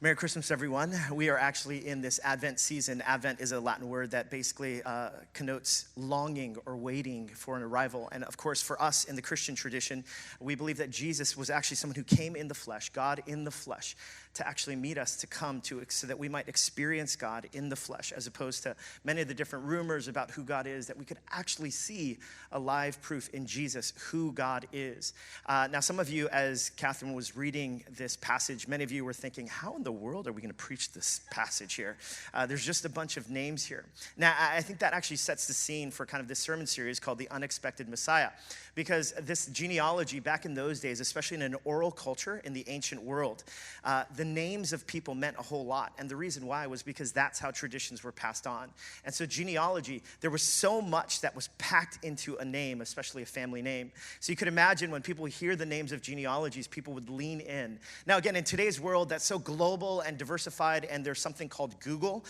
Merry Christmas, everyone. We are actually in this Advent season. Advent is a Latin word that basically connotes longing or waiting for an arrival. And of course, for us in the Christian tradition, we believe that Jesus was actually someone who came in the flesh, God in the flesh, to actually meet us, to come to, so that we might experience God in the flesh, as opposed to many of the different rumors about who God is, that we could actually see a live proof in Jesus who God is. Now, some of you, as Catherine was reading this passage, many of you were thinking, how in the world are we going to preach this passage here? There's just a bunch of names here. Now, I think that actually sets the scene for kind of this sermon series called The Unexpected Messiah, because this genealogy back in those days, especially in an oral culture in the ancient world, the names of people meant a whole lot. And the reason why was because that's how traditions were passed on. And so genealogy, there was so much that was packed into a name, especially a family name. So you could imagine when people hear the names of genealogies, people would lean in. Now, again, in today's world that's so global and diversified, and there's something called Google,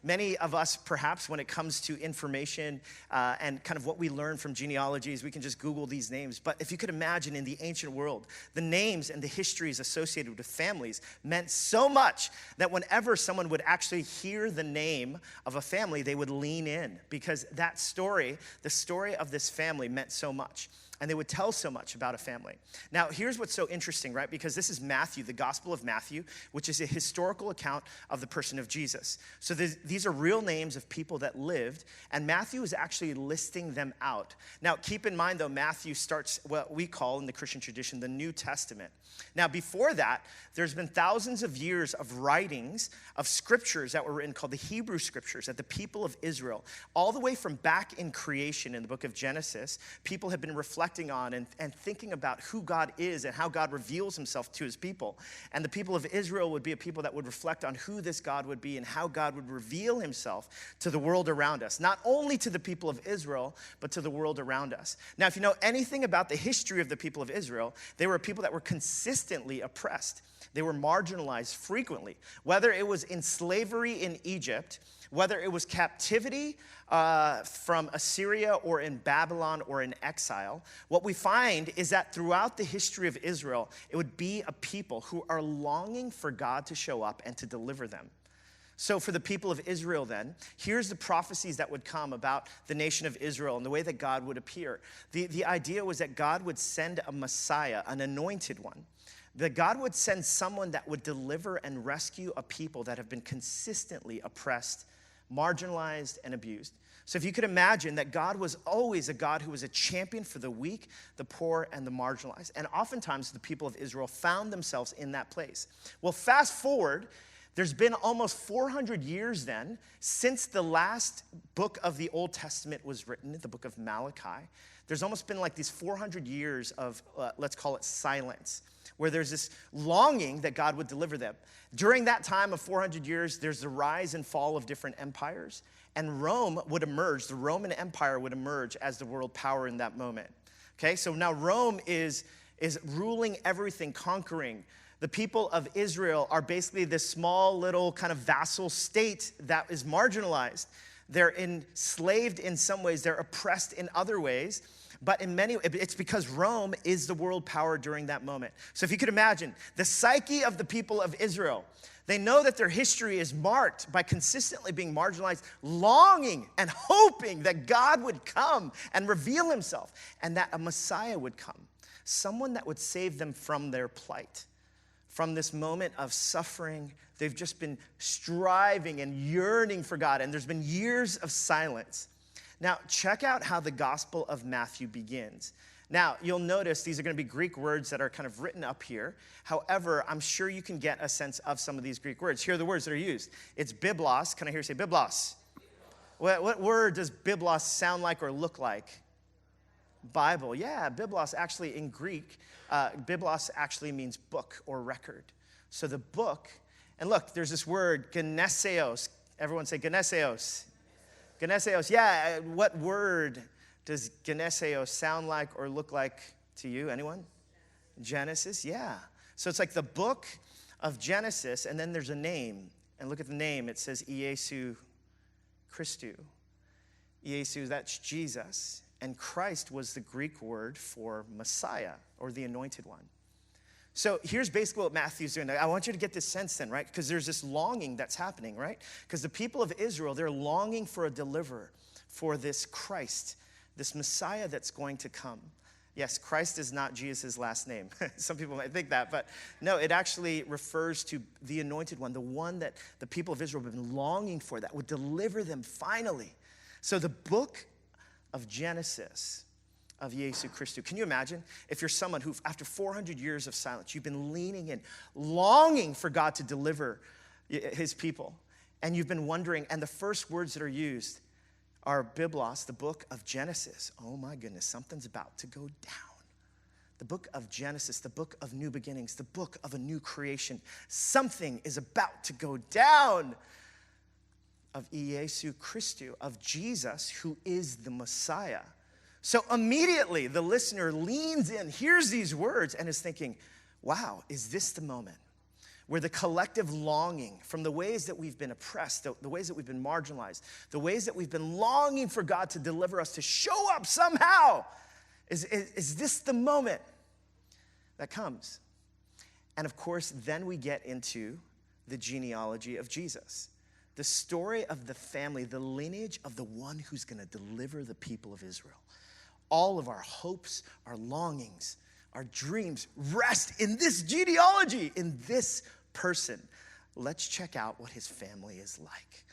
many of us, perhaps, when it comes to information and kind of what we learn from genealogies, we can just Google these names. But if you could imagine in the ancient world, the names and the histories associated with families meant so much that whenever someone would actually hear the name of a family, they would lean in, because that story, the story of this family, meant so much. And they would tell so much about a family. Now, here's what's so interesting, right? Because this is Matthew, the Gospel of Matthew, which is a historical account of the person of Jesus. So these are real names of people that lived, and Matthew is actually listing them out. Now, keep in mind, though, Matthew starts what we call in the Christian tradition the New Testament. Now, before that, there's been thousands of years of writings of scriptures that were written called the Hebrew Scriptures that the people of Israel, all the way from back in creation in the book of Genesis, people have been reflecting on and thinking about who God is and how God reveals himself to his people. And the people of Israel would be a people that would reflect on who this God would be and how God would reveal himself to the world around us. Not only to the people of Israel, but to the world around us. Now, if you know anything about the history of the people of Israel, they were a people that were consistently oppressed. They were marginalized frequently, whether it was in slavery in Egypt, whether it was captivity from Assyria or in Babylon or in exile. What we find is that throughout the history of Israel, it would be a people who are longing for God to show up and to deliver them. So for the people of Israel then, here's the prophecies that would come about the nation of Israel and the way that God would appear. The idea was that God would send a Messiah, an anointed one. That God would send someone that would deliver and rescue a people that have been consistently oppressed, marginalized, and abused. So if you could imagine that God was always a God who was a champion for the weak, the poor, and the marginalized. And oftentimes the people of Israel found themselves in that place. Well, fast forward, there's been almost 400 years then since the last book of the Old Testament was written, the book of Malachi. There's almost been like these 400 years of, let's call it silence, where there's this longing that God would deliver them. During that time of 400 years, there's the rise and fall of different empires, and Rome would emerge, the Roman Empire would emerge as the world power in that moment. Okay, so now Rome is ruling everything, conquering. The people of Israel are basically this small little kind of vassal state that is marginalized. They're enslaved in some ways, they're oppressed in other ways. But in many, it's because Rome is the world power during that moment. So if you could imagine the psyche of the people of Israel, they know that their history is marked by consistently being marginalized, longing and hoping that God would come and reveal himself and that a Messiah would come, someone that would save them from their plight. From this moment of suffering, they've just been striving and yearning for God, and there's been years of silence. Now, check out how the Gospel of Matthew begins. Now, you'll notice these are going to be Greek words that are kind of written up here. However, I'm sure you can get a sense of some of these Greek words. Here are the words that are used. It's biblos. Can I hear you say biblos? What word does biblos sound like or look like? Bible. Yeah, biblos actually in Greek, biblos actually means book or record. So the book, and look, there's this word, geneseos. Everyone say geneseos. Geneseos, yeah, what word does geneseos sound like or look like to you? Anyone? Genesis, yeah. So it's like the book of Genesis, and then there's a name. And look at the name. It says Iesu Christou. Iesu, that's Jesus. And Christ was the Greek word for Messiah or the anointed one. So here's basically what Matthew's doing. I want you to get this sense then, right? Because there's this longing that's happening, right? Because the people of Israel, they're longing for a deliverer, for this Christ, this Messiah that's going to come. Yes, Christ is not Jesus' last name. Some people might think that, but no, it actually refers to the anointed one that the people of Israel have been longing for, that would deliver them finally. So the book of Genesis of Jesu Christu. Can you imagine if you're someone who, after 400 years of silence, you've been leaning in, longing for God to deliver his people, and you've been wondering, and the first words that are used are Biblos, the book of Genesis. Oh my goodness, something's about to go down. The book of Genesis, the book of new beginnings, the book of a new creation. Something is about to go down of Jesu Christu, of Jesus, who is the Messiah. So immediately the listener leans in, hears these words, and is thinking, wow, is this the moment where the collective longing from the ways that we've been oppressed, the ways that we've been marginalized, the ways that we've been longing for God to deliver us, to show up somehow, is this the moment that comes? And of course, then we get into the genealogy of Jesus, the story of the family, the lineage of the one who's going to deliver the people of Israel. All of our hopes, our longings, our dreams rest in this genealogy, in this person. Let's check out what his family is like.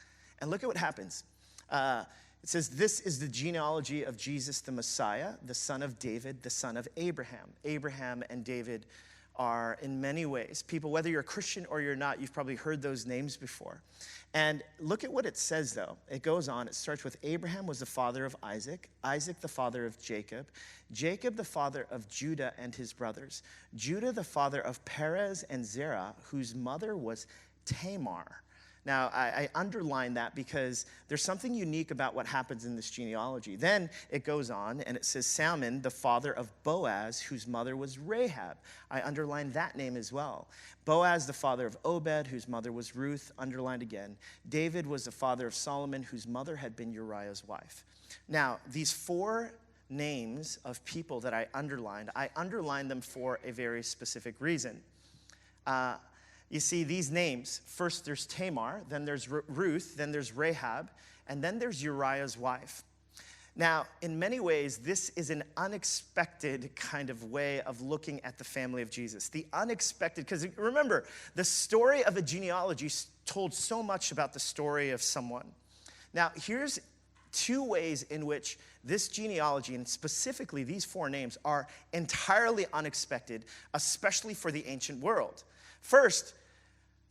And look at what happens. It says, this is the genealogy of Jesus the Messiah, the son of David, the son of Abraham. Abraham and David are in many ways people, whether you're a Christian or you're not, you've probably heard those names before. And look at what it says, though. It goes on. It starts with Abraham was the father of Isaac, Isaac the father of Jacob, Jacob the father of Judah and his brothers, Judah the father of Perez and Zerah, whose mother was Tamar. Now, I underline that because there's something unique about what happens in this genealogy. Then it goes on, and it says Salmon, the father of Boaz, whose mother was Rahab. I underline that name as well. Boaz, the father of Obed, whose mother was Ruth, underlined again. David was the father of Solomon, whose mother had been Uriah's wife. Now, these four names of people that I underlined them for a very specific reason. You see, these names, first there's Tamar, then there's Ruth, then there's Rahab, and then there's Uriah's wife. Now, in many ways, this is an unexpected kind of way of looking at the family of Jesus. The unexpected, because remember, the story of a genealogy told so much about the story of someone. Now, here's two ways in which this genealogy, and specifically these four names, are entirely unexpected, especially for the ancient world. First,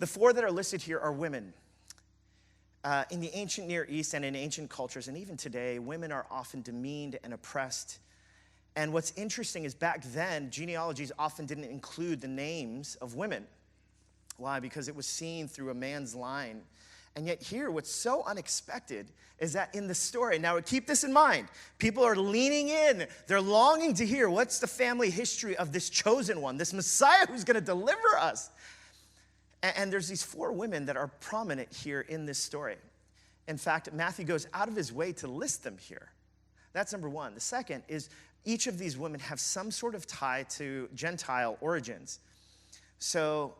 the four that are listed here are women. In the ancient Near East and in ancient cultures, and even today, women are often demeaned and oppressed. And what's interesting is back then, genealogies often didn't include the names of women. Why? Because it was seen through a man's line. And yet here, what's so unexpected is that in the story, now keep this in mind, people are leaning in, they're longing to hear what's the family history of this chosen one, this Messiah who's going to deliver us. And there's these four women that are prominent here in this story. In fact, Matthew goes out of his way to list them here. That's number one. The second is each of these women have some sort of tie to Gentile origins. So,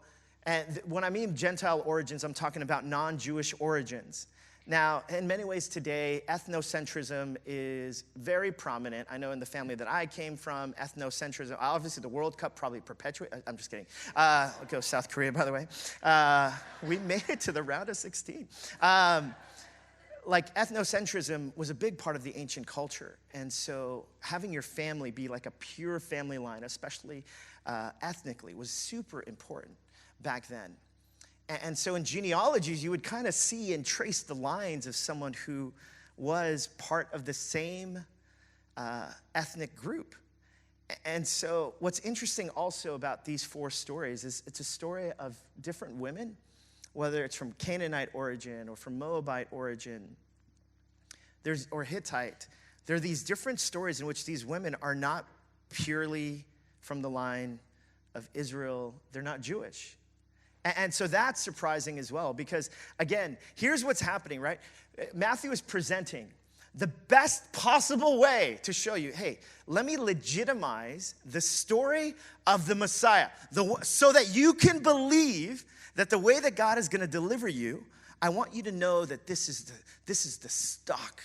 and when I mean Gentile origins, I'm talking about non-Jewish origins. Now, in many ways today, ethnocentrism is very prominent. I know in the family that I came from, ethnocentrism, obviously the World Cup probably perpetuated. I'm just kidding. I'll go South Korea, by the way. We made it to the round of 16. Like ethnocentrism was a big part of the ancient culture. And so having your family be like a pure family line, especially ethnically, was super important back then. And so in genealogies, you would kind of see and trace the lines of someone who was part of the same ethnic group. And so what's interesting also about these four stories is it's a story of different women, whether it's from Canaanite origin or from Moabite origin, or Hittite. There are these different stories in which these women are not purely from the line of Israel. They're not Jewish. And so that's surprising as well because, again, here's what's happening, right? Matthew is presenting the best possible way to show you, hey, let me legitimize the story of the Messiah, so that you can believe that the way that God is going to deliver you, I want you to know that this is the stock.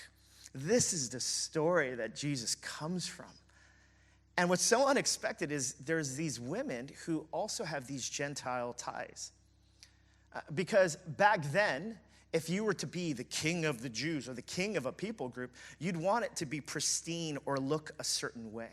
This is the story that Jesus comes from. And what's so unexpected is there's these women who also have these Gentile ties. Because back then, if you were to be the king of the Jews or the king of a people group, you'd want it to be pristine or look a certain way.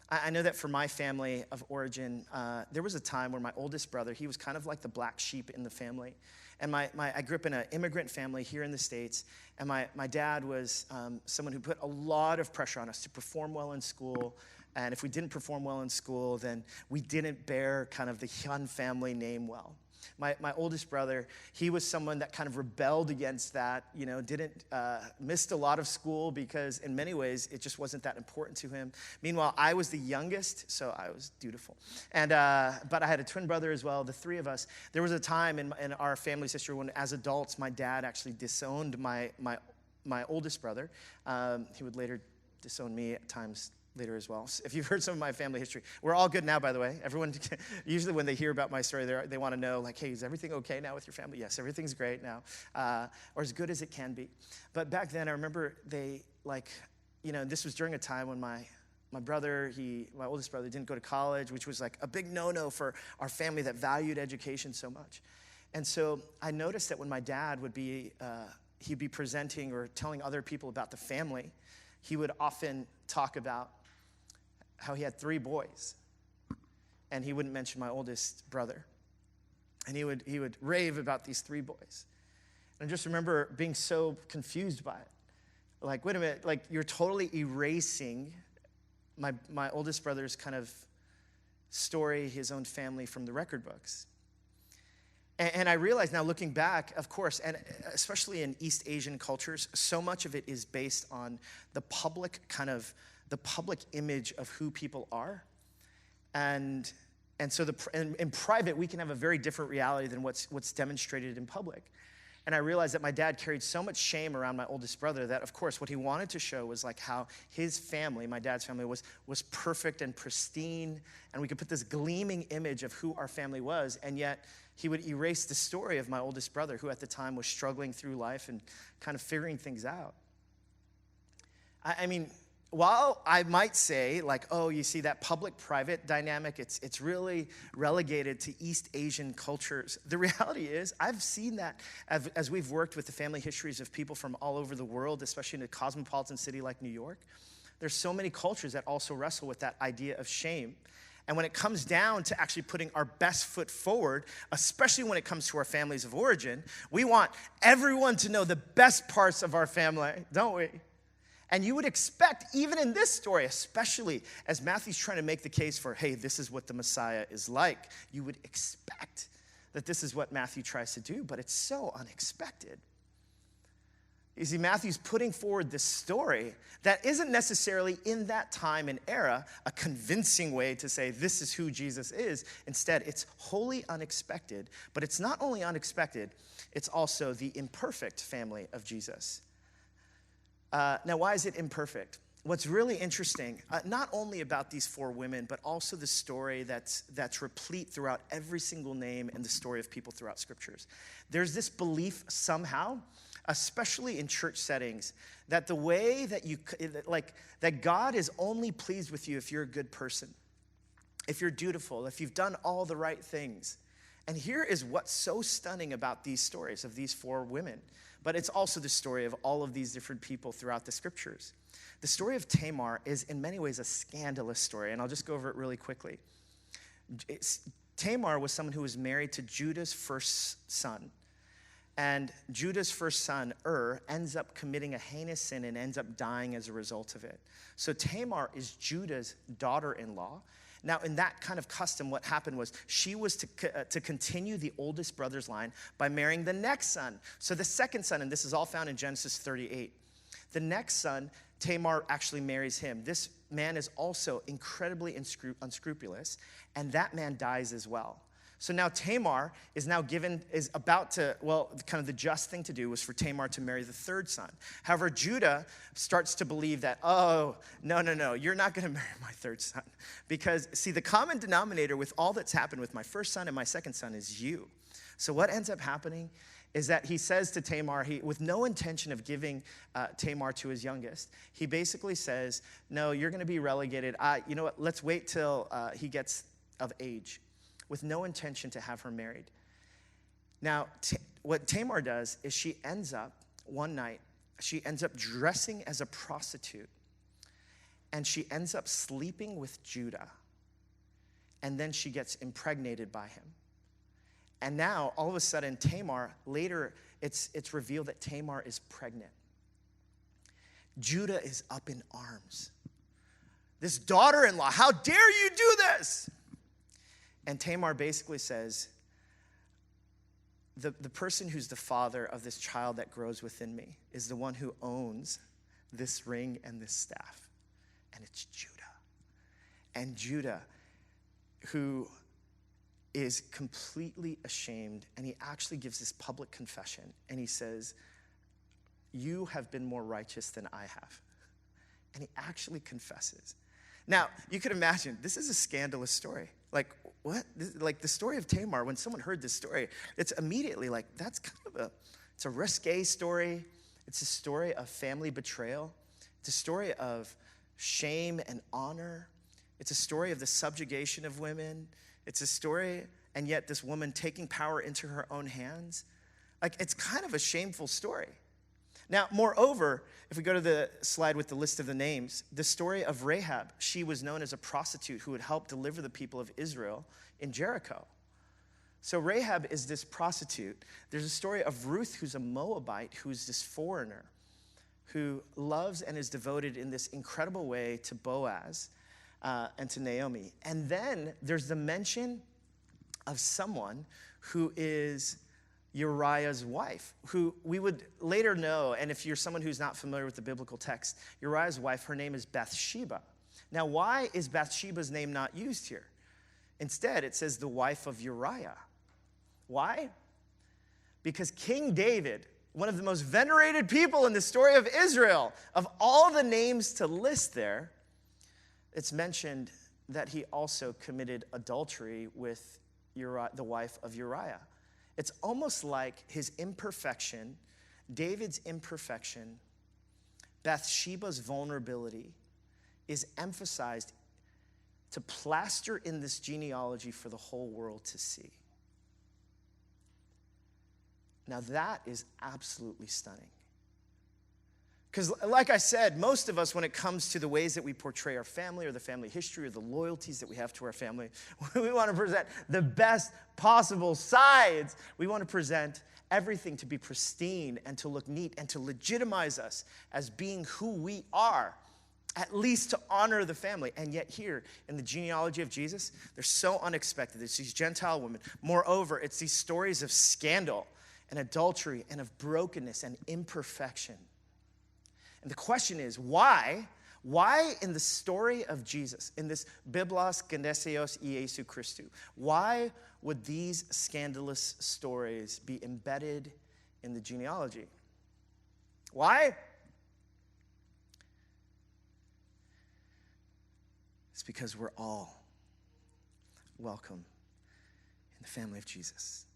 I know that for my family of origin, there was a time where my oldest brother, he was kind of like the black sheep in the family. And I grew up in an immigrant family here in the States, and my dad was someone who put a lot of pressure on us to perform well in school. And if we didn't perform well in school, then we didn't bear kind of the Hyun family name well. My oldest brother, he was someone that kind of rebelled against that, missed a lot of school because in many ways it just wasn't that important to him. Meanwhile, I was the youngest, so I was dutiful. But I had a twin brother as well, the three of us. There was a time in our family's history when, as adults, my dad actually disowned my oldest brother. He would later disown me at times later as well. If you've heard some of my family history, we're all good now, by the way. Everyone, usually when they hear about my story, they want to know, like, hey, is everything okay now with your family? Yes, everything's great now, or as good as it can be. But back then, I remember this was during a time when my oldest brother didn't go to college, which was like a big no-no for our family that valued education so much. And so I noticed that when my dad would be, he'd be presenting or telling other people about the family, he would often talk about how he had 3 boys, and he wouldn't mention my oldest brother. And he would rave about these 3 boys. And I just remember being so confused by it. Like, wait a minute, like you're totally erasing my oldest brother's kind of story, his own family from the record books. And I realize now, looking back, of course, and especially in East Asian cultures, so much of it is based on the public image of who people are. And so in private, we can have a very different reality than what's demonstrated in public. And I realized that my dad carried so much shame around my oldest brother that, of course, what he wanted to show was like how his family, my dad's family, was perfect and pristine, and we could put this gleaming image of who our family was, and yet he would erase the story of my oldest brother, who at the time was struggling through life and kind of figuring things out. I mean, while I might say, like, oh, you see that public-private dynamic, it's really relegated to East Asian cultures. The reality is, I've seen that as we've worked with the family histories of people from all over the world, especially in a cosmopolitan city like New York. There's so many cultures that also wrestle with that idea of shame. And when it comes down to actually putting our best foot forward, especially when it comes to our families of origin, we want everyone to know the best parts of our family, don't we? And you would expect, even in this story, especially as Matthew's trying to make the case for, hey, this is what the Messiah is like, you would expect that this is what Matthew tries to do, but it's so unexpected. You see, Matthew's putting forward this story that isn't necessarily in that time and era a convincing way to say this is who Jesus is. Instead, it's wholly unexpected, but it's not only unexpected, it's also the imperfect family of Jesus. Now, why is it imperfect? What's really interesting, not only about these 4 women, but also the story that's replete throughout every single name in the story of people throughout scriptures. There's this belief somehow, especially in church settings, that the way that that God is only pleased with you if you're a good person, if you're dutiful, if you've done all the right things. And here is what's so stunning about these stories of these 4 women. But it's also the story of all of these different people throughout the scriptures. The story of Tamar is in many ways a scandalous story, and I'll just go over it really quickly. Tamar was someone who was married to Judah's first son. And Judah's first son, ends up committing a heinous sin and ends up dying as a result of it. So Tamar is Judah's daughter-in-law. Now, in that kind of custom, what happened was she was to continue the oldest brother's line by marrying the next son. So the second son, and this is all found in Genesis 38, the next son, Tamar actually marries him. This man is also incredibly unscrupulous, and that man dies as well. So now Tamar is about to, kind of the just thing to do was for Tamar to marry the third son. However, Judah starts to believe that, oh, no, you're not going to marry my third son. Because, see, the common denominator with all that's happened with my first son and my second son is you. So what ends up happening is that he says to Tamar, with no intention of giving Tamar to his youngest, he basically says, no, you're going to be relegated. You know what, let's wait till he gets of age, with no intention to have her married. Now, what Tamar does is she ends up dressing as a prostitute, and she ends up sleeping with Judah, and then she gets impregnated by him. And now, all of a sudden, Tamar, later, it's revealed that Tamar is pregnant. Judah is up in arms. This daughter-in-law, how dare you do this? And Tamar basically says, the person who's the father of this child that grows within me is the one who owns this ring and this staff. And it's Judah. And Judah, who is completely ashamed, and he actually gives this public confession, and he says, you have been more righteous than I have. And he actually confesses. Now, you could imagine, this is a scandalous story. Like, what? Like, the story of Tamar, when someone heard this story, it's immediately like, that's kind of it's a risque story. It's a story of family betrayal. It's a story of shame and honor. It's a story of the subjugation of women. It's a story, and yet this woman taking power into her own hands. Like, it's kind of a shameful story. Now, moreover, if we go to the slide with the list of the names, the story of Rahab, she was known as a prostitute who would help deliver the people of Israel in Jericho. So Rahab is this prostitute. There's a story of Ruth, who's a Moabite, who's this foreigner, who loves and is devoted in this incredible way to Boaz and to Naomi. And then there's the mention of someone who is Uriah's wife, who we would later know, and if you're someone who's not familiar with the biblical text, Uriah's wife, her name is Bathsheba. Now, why is Bathsheba's name not used here? Instead, it says the wife of Uriah. Why? Because King David, one of the most venerated people in the story of Israel, of all the names to list there, it's mentioned that he also committed adultery with the wife of Uriah. It's almost like his imperfection, David's imperfection, Bathsheba's vulnerability is emphasized to plaster in this genealogy for the whole world to see. Now that is absolutely stunning. Because like I said, most of us, when it comes to the ways that we portray our family or the family history or the loyalties that we have to our family, we want to present the best possible sides. We want to present everything to be pristine and to look neat and to legitimize us as being who we are, at least to honor the family. And yet here in the genealogy of Jesus, they're so unexpected. It's these Gentile women. Moreover, it's these stories of scandal and adultery and of brokenness and imperfection. And the question is, why? Why in the story of Jesus, in this Biblos Genesios Iesu Christou, why would these scandalous stories be embedded in the genealogy? Why? It's because we're all welcome in the family of Jesus.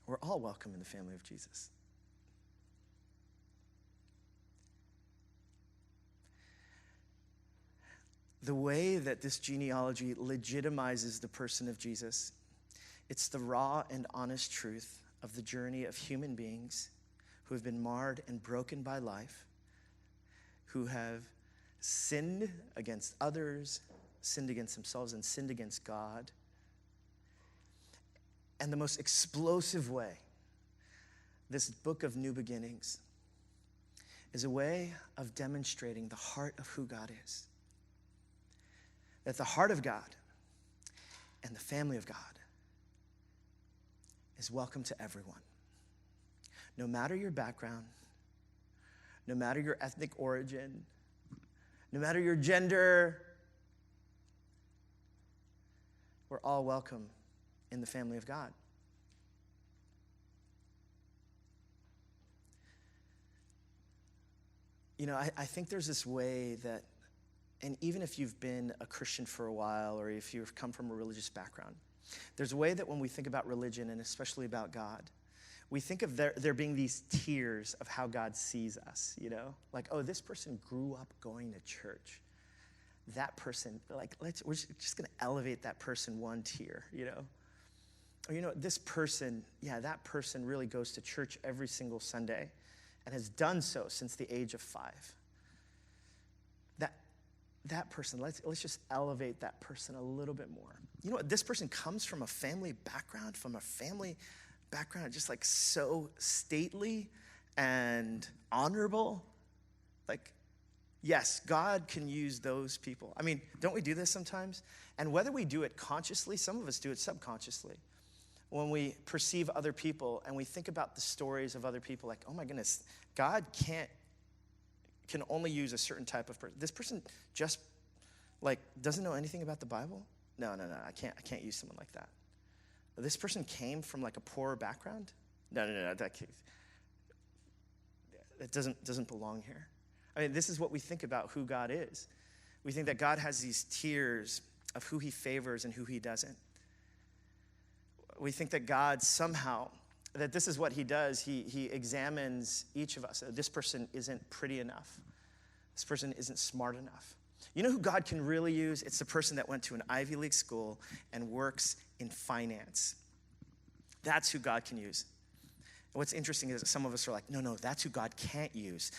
We're all welcome in the family of Jesus. The way that this genealogy legitimizes the person of Jesus, it's the raw and honest truth of the journey of human beings who have been marred and broken by life, who have sinned against others, sinned against themselves, and sinned against God. And the most explosive way, this book of new beginnings, is a way of demonstrating the heart of who God is. That the heart of God and the family of God is welcome to everyone. No matter your background, no matter your ethnic origin, no matter your gender, We're all welcome in the family of God. You know, I think there's this way that, and even if you've been a Christian for a while or if you've come from a religious background, there's a way that when we think about religion and especially about God, we think of there being these tiers of how God sees us, you know? Like, oh, this person grew up going to church. That person, like, we're just going to elevate that person one tier, you know? Or, you know, this person, yeah, that person really goes to church every single Sunday and has done so since the age of 5. That person, let's just elevate that person a little bit more. You know what? This person comes from a family background, just like so stately and honorable. Like, yes, God can use those people. I mean, don't we do this sometimes? And whether we do it consciously, some of us do it subconsciously. When we perceive other people and we think about the stories of other people, like, oh my goodness, God can only use a certain type of person. This person just like doesn't know anything about the Bible? No, I can't use someone like that. This person came from like a poorer background? No, that doesn't belong here. I mean, this is what we think about who God is. We think that God has these tiers of who he favors and who he doesn't. We think that God somehow, that this is what he does. He examines each of us. This person isn't pretty enough. This person isn't smart enough. You know who God can really use? It's the person that went to an Ivy League school and works in finance. That's who God can use. And what's interesting is that some of us are like, no, that's who God can't use.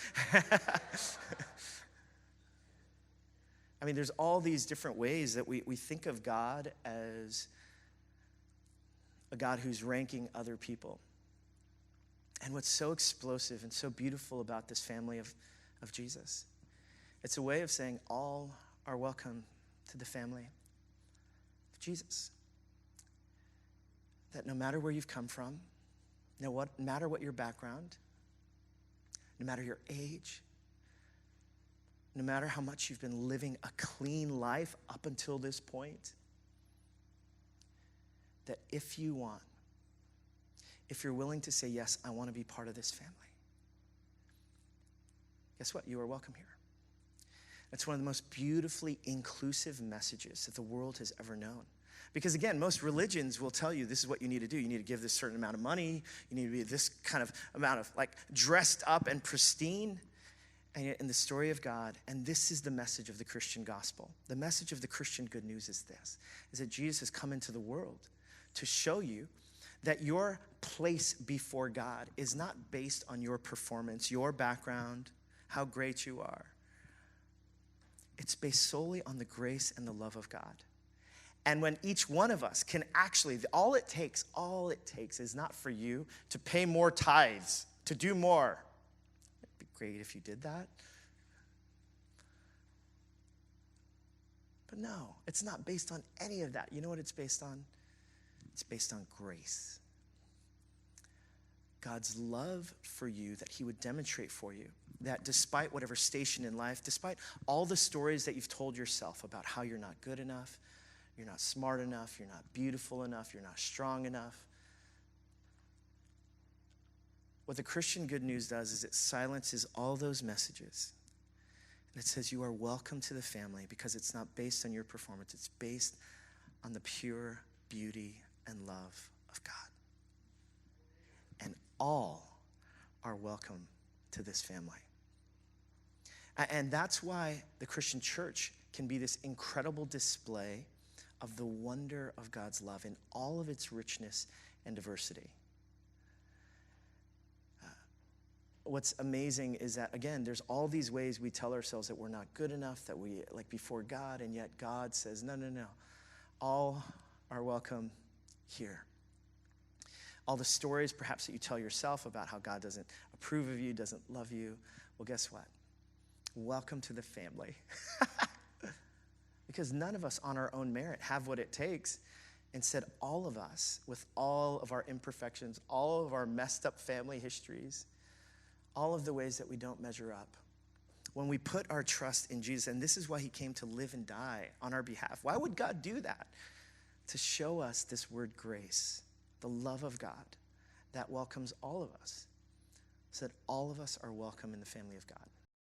I mean, there's all these different ways that we think of God as a God who's ranking other people. And what's so explosive and so beautiful about this family of Jesus, it's a way of saying all are welcome to the family of Jesus. That no matter where you've come from, no matter what your background, no matter your age, no matter how much you've been living a clean life up until this point, that if you're willing to say, yes, I want to be part of this family, guess what? You are welcome here. It's one of the most beautifully inclusive messages that the world has ever known. Because again, most religions will tell you this is what you need to do. You need to give this certain amount of money. You need to be this kind of amount of like dressed up and pristine. And yet in the story of God, and this is the message of the Christian gospel, the message of the Christian good news is this, is that Jesus has come into the world to show you that your place before God is not based on your performance, your background, how great you are. It's based solely on the grace and the love of God. And when each one of us can actually, all it takes is not for you to pay more tithes, to do more. It'd be great if you did that. But no, it's not based on any of that. You know what it's based on? It's based on grace. God's love for you that he would demonstrate for you. That despite whatever station in life, despite all the stories that you've told yourself about how you're not good enough, you're not smart enough, you're not beautiful enough, you're not strong enough. What the Christian good news does is it silences all those messages. And it says you are welcome to the family because it's not based on your performance. It's based on the pure beauty and love of God. And all are welcome to this family. And that's why the Christian church can be this incredible display of the wonder of God's love in all of its richness and diversity. What's amazing is that, again, there's all these ways we tell ourselves that we're not good enough, that we like before God, and yet God says, no. All are welcome here. All the stories perhaps that you tell yourself about how God doesn't approve of you, doesn't love you, well, guess what? Welcome to the family. Because none of us on our own merit have what it takes. Instead, all of us, with all of our imperfections, all of our messed up family histories, all of the ways that we don't measure up, when we put our trust in Jesus, and this is why he came to live and die on our behalf. Why would God do that? to show us this word grace, the love of God that welcomes all of us, so that all of us are welcome in the family of God.